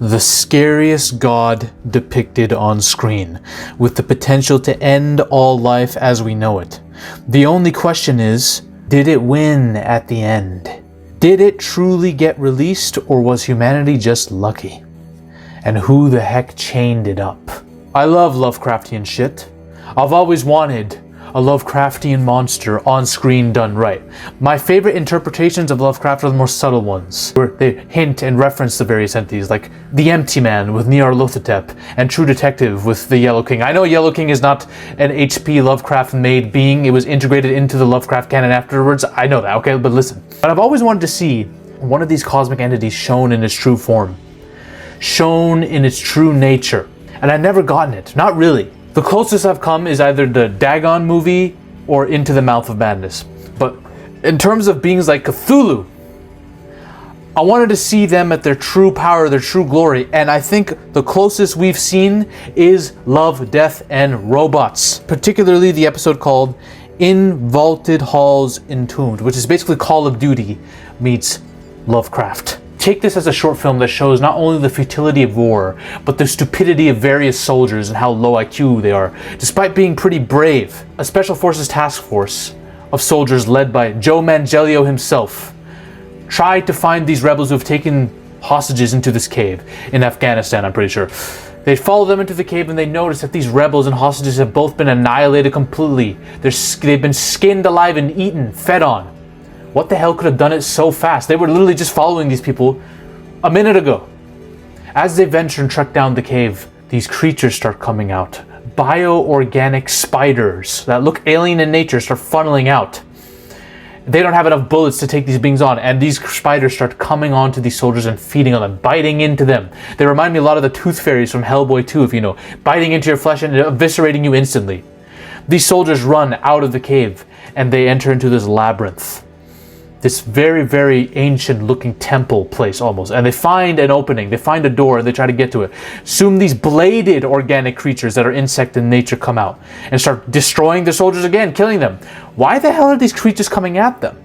The scariest god depicted on screen, with the potential to end all life as we know it. The only question is, did it win at the end? Did it truly get released, or was humanity just lucky? And who the heck chained it up? I love Lovecraftian shit. I've always wanted a Lovecraftian monster on screen done right. My favorite interpretations of Lovecraft are the more subtle ones, where they hint and reference the various entities, like The Empty Man with Nyarlathotep and True Detective with the Yellow King. I know Yellow King is not an H.P. Lovecraft made being, it was integrated into the Lovecraft canon afterwards. I know that, okay, but listen. But I've always wanted to see one of these cosmic entities shown in its true form, shown in its true nature, and I've never gotten it, not really. The closest I've come is either the Dagon movie or Into the Mouth of Madness. But in terms of beings like Cthulhu, I wanted to see them at their true power, their true glory, and I think the closest we've seen is Love, Death, and Robots. Particularly the episode called In Vaulted Halls Entombed, which is basically Call of Duty meets Lovecraft. Take this as a short film that shows not only the futility of war, but the stupidity of various soldiers and how low IQ they are, despite being pretty brave. A Special Forces task force of soldiers led by Joe Manganiello himself tried to find these rebels who have taken hostages into this cave in Afghanistan, I'm pretty sure. They follow them into the cave and they notice that these rebels and hostages have both been annihilated completely. They've been skinned alive and eaten, fed on. What the hell could have done it so fast? They were literally just following these people a minute ago. As they venture and trek down the cave, these creatures start coming out. Bioorganic spiders that look alien in nature start funneling out. They don't have enough bullets to take these beings on, and these spiders start coming onto these soldiers and feeding on them, biting into them. They remind me a lot of the tooth fairies from Hellboy 2, if you know, biting into your flesh and eviscerating you instantly. These soldiers run out of the cave, and they enter into this labyrinth. This very, very ancient looking temple place almost. And they find an opening, they find a door, and they try to get to it. Soon these bladed organic creatures that are insect in nature come out and start destroying the soldiers again, killing them. Why the hell are these creatures coming at them?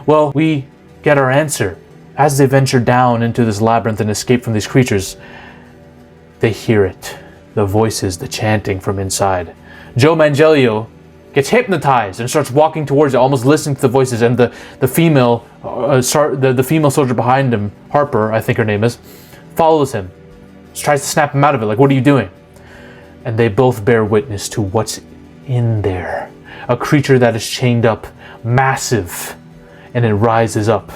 Well, we get our answer. As they venture down into this labyrinth and escape from these creatures, they hear it. The voices, the chanting from inside. Joe Manganiello gets hypnotized and starts walking towards it, almost listening to the voices, and the female soldier behind him, Harper, I think her name is, follows him, tries to snap him out of it, like, what are you doing? And they both bear witness to what's in there. A creature that is chained up, massive, and it rises up.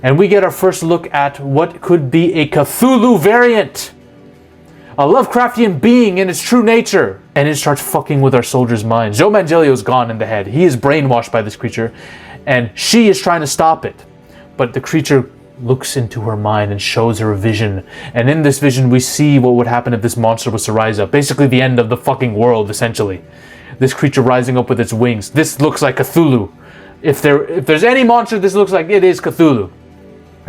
And we get our first look at what could be a Cthulhu variant. A Lovecraftian being in its true nature. And it starts fucking with our soldiers' minds. Joe Manganiello is gone in the head. He is brainwashed by this creature. And she is trying to stop it. But the creature looks into her mind and shows her a vision. And in this vision, we see what would happen if this monster was to rise up. Basically the end of the fucking world, essentially. This creature rising up with its wings. This looks like Cthulhu. If there's any monster this looks like, it is Cthulhu.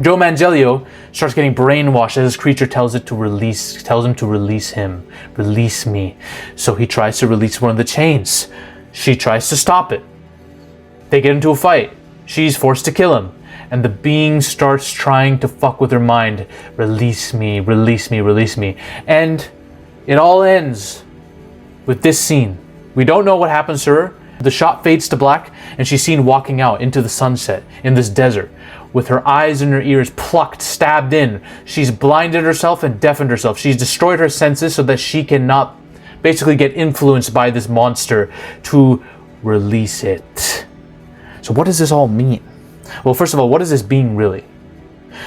Joe Manganiello starts getting brainwashed as this creature tells him to release him. Release me. So he tries to release one of the chains. She tries to stop it. They get into a fight. She's forced to kill him. And the being starts trying to fuck with her mind. Release me, release me, release me. And it all ends with this scene. We don't know what happens to her. The shot fades to black and she's seen walking out into the sunset in this desert with her eyes and her ears plucked, stabbed in. She's blinded herself and deafened herself. She's destroyed her senses so that she cannot basically get influenced by this monster to release it. So what does this all mean? Well, first of all, what is this being really?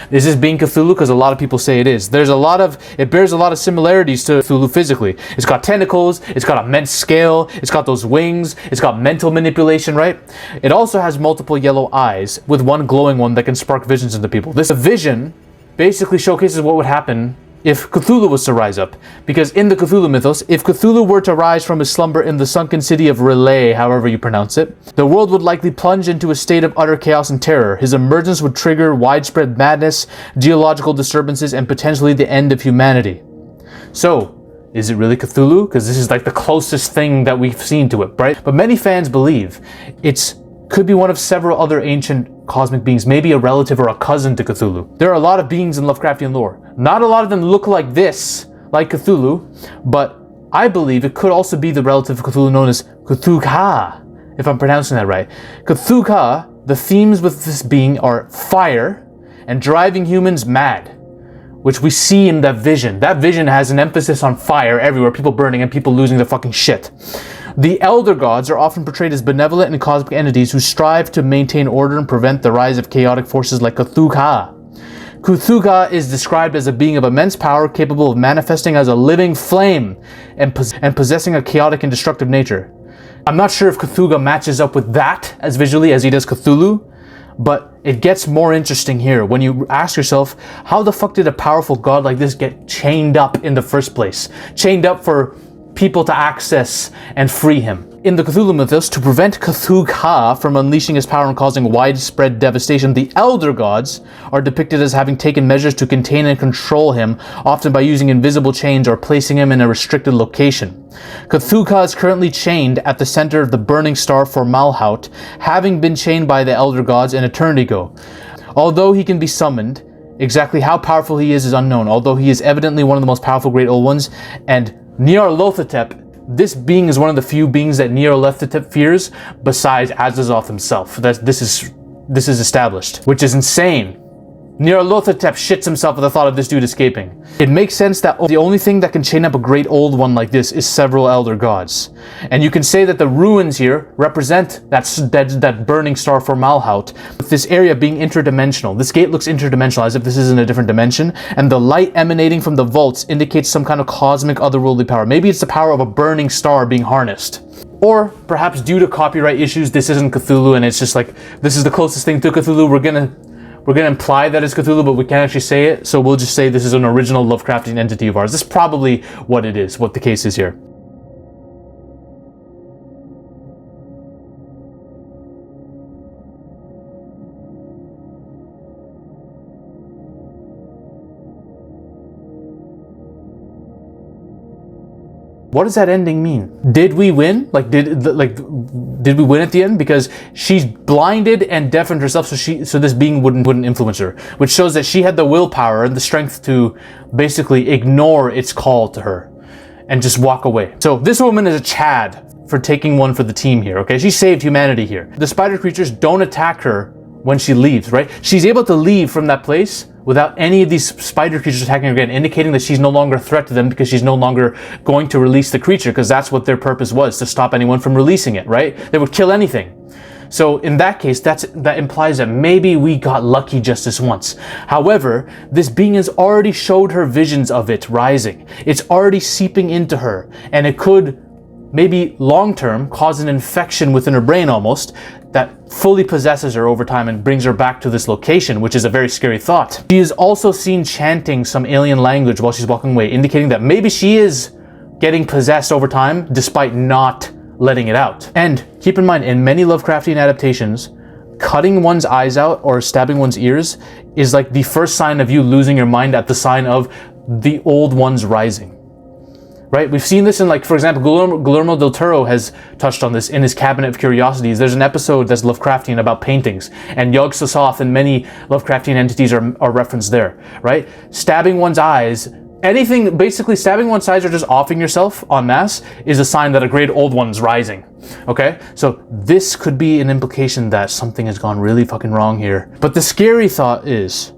Is this being Cthulhu? Because a lot of people say it is. It bears a lot of similarities to Cthulhu physically. It's got tentacles, it's got immense scale, it's got those wings, it's got mental manipulation, right? It also has multiple yellow eyes with one glowing one that can spark visions into people. This vision basically showcases what would happen if Cthulhu was to rise up. Because in the Cthulhu mythos, if Cthulhu were to rise from his slumber in the sunken city of Relay, however you pronounce it, the world would likely plunge into a state of utter chaos and terror. His emergence would trigger widespread madness, geological disturbances, and potentially the end of humanity. So, is it really Cthulhu? Because this is like the closest thing that we've seen to it, right? But many fans believe it could be one of several other ancient cosmic beings, maybe a relative or a cousin to Cthulhu. There are a lot of beings in Lovecraftian lore. Not a lot of them look like this, like Cthulhu, but I believe it could also be the relative of Cthulhu known as CTHULLU, if I'm pronouncing that right. CTHULLU, the themes with this being are fire and driving humans mad, which we see in that vision. That vision has an emphasis on fire everywhere, people burning and people losing their fucking shit. The elder gods are often portrayed as benevolent and cosmic entities who strive to maintain order and prevent the rise of chaotic forces like CTHULLU. CTHULLU is described as a being of immense power, capable of manifesting as a living flame and possessing a chaotic and destructive nature. I'm not sure if Cthulhu matches up with that as visually as he does Cthulhu, but it gets more interesting here when you ask yourself, how the fuck did a powerful god like this get chained up in the first place? Chained up for people to access and free him. In the Cthulhu mythos, to prevent CTHULLU from unleashing his power and causing widespread devastation, the elder gods are depicted as having taken measures to contain and control him, often by using invisible chains or placing him in a restricted location. CTHULLU is currently chained at the center of the burning star Formalhaut, having been chained by the elder gods an eternity ago. Although he can be summoned, exactly how powerful he is unknown, although he is evidently one of the most powerful great old ones, and Nyarlathotep, this being is one of the few beings that Nyarlathotep fears, besides Azazel himself. This is established, which is insane. Nyarlathotep shits himself at the thought of this dude escaping. It makes sense that the only thing that can chain up a great old one like this is several elder gods. And you can say that the ruins here represent that burning star Formalhaut, with this area being interdimensional. This gate looks interdimensional, as if this is in a different dimension, and the light emanating from the vaults indicates some kind of cosmic otherworldly power. Maybe it's the power of a burning star being harnessed. Or perhaps due to copyright issues, this isn't Cthulhu and it's just like, this is the closest thing to Cthulhu. We're gonna imply that it's Cthulhu, but we can't actually say it, so we'll just say this is an original Lovecraftian entity of ours. This is probably what it is, what the case is here. What does that ending mean? Did we win? Did we win at the end? Because she's blinded and deafened herself, so this being wouldn't influence her, which shows that she had the willpower and the strength to basically ignore its call to her and just walk away. So this woman is a Chad for taking one for the team here, okay? She saved humanity here. The spider creatures don't attack her when she leaves, right? She's able to leave from that place without any of these spider creatures attacking her again, indicating that she's no longer a threat to them because she's no longer going to release the creature, because that's what their purpose was, to stop anyone from releasing it, right? They would kill anything. So in that case, that implies that maybe we got lucky just this once. However, this being has already showed her visions of it rising. It's already seeping into her, and it could maybe long-term cause an infection within her brain almost that fully possesses her over time and brings her back to this location, which is a very scary thought. She is also seen chanting some alien language while she's walking away, indicating that maybe she is getting possessed over time despite not letting it out. And keep in mind, in many Lovecraftian adaptations, cutting one's eyes out or stabbing one's ears is like the first sign of you losing your mind at the sign of the old ones rising. Right? We've seen this in, like, for example, Guillermo del Toro has touched on this in his Cabinet of Curiosities. There's an episode that's Lovecraftian about paintings, and Yog-Sothoth and many Lovecraftian entities are referenced there, right? Stabbing one's eyes, anything, basically stabbing one's eyes or just offing yourself en masse is a sign that a great old one's rising, okay? So this could be an implication that something has gone really fucking wrong here. But the scary thought is,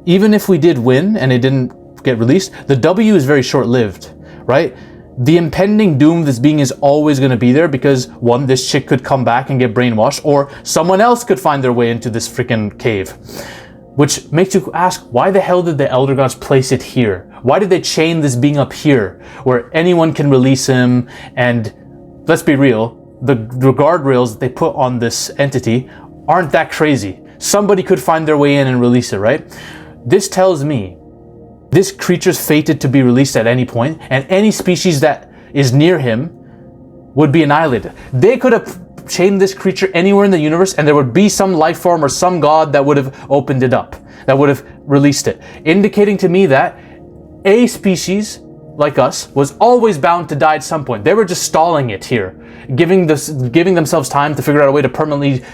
even if we did win and it didn't get released, the W is very short-lived. Right? The impending doom of this being is always going to be there because, one, this chick could come back and get brainwashed, or someone else could find their way into this freaking cave. Which makes you ask, why the hell did the Elder Gods place it here? Why did they chain this being up here, where anyone can release him? And let's be real, the guardrails that they put on this entity aren't that crazy. Somebody could find their way in and release it, right? This tells me this creature's fated to be released at any point, and any species that is near him would be annihilated. They could have chained this creature anywhere in the universe, and there would be some life form or some god that would have opened it up, that would have released it, indicating to me that a species like us was always bound to die at some point. They were just stalling it here, giving themselves time to figure out a way to permanently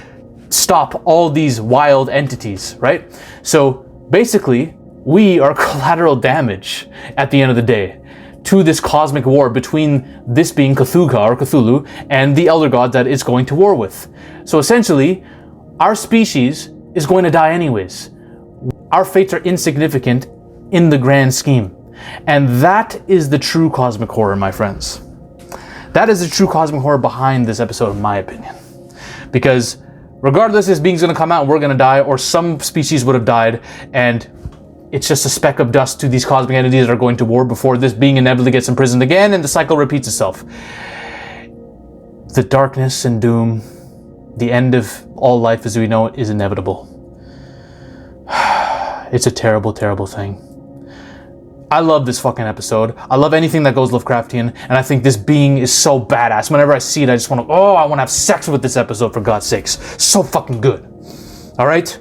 stop all these wild entities, right? So basically, we are collateral damage at the end of the day to this cosmic war between this being Cthulhu and the elder god that it's going to war with. So essentially, our species is going to die anyways. Our fates are insignificant in the grand scheme. And that is the true cosmic horror, my friends. That is the true cosmic horror behind this episode, in my opinion. Because regardless, this being's going to come out and we're going to die, or some species would have died, and it's just a speck of dust to these cosmic entities that are going to war before this being inevitably gets imprisoned again, and the cycle repeats itself. The darkness and doom, the end of all life as we know it, is inevitable. It's a terrible, terrible thing. I love this fucking episode. I love anything that goes Lovecraftian, and I think this being is so badass. Whenever I see it, I just want to, I want to have sex with this episode, for God's sakes. So fucking good. All right?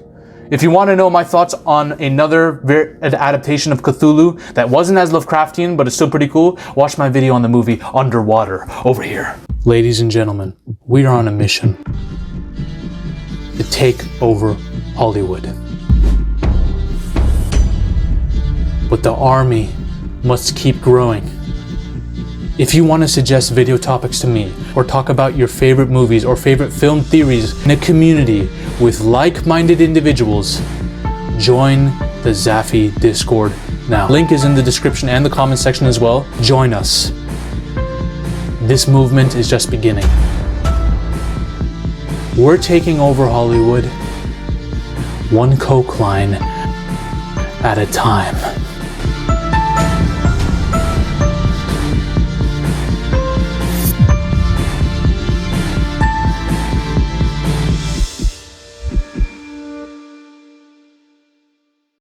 If you want to know my thoughts on another adaptation of Cthulhu that wasn't as Lovecraftian, but it's still pretty cool, watch my video on the movie Underwater over here. Ladies and gentlemen, we are on a mission to take over Hollywood. But the army must keep growing. If you want to suggest video topics to me, or talk about your favorite movies or favorite film theories in a community with like-minded individuals, join the Zafy Discord now. Link is in the description and the comment section as well. Join us. This movement is just beginning. We're taking over Hollywood, one coke line at a time.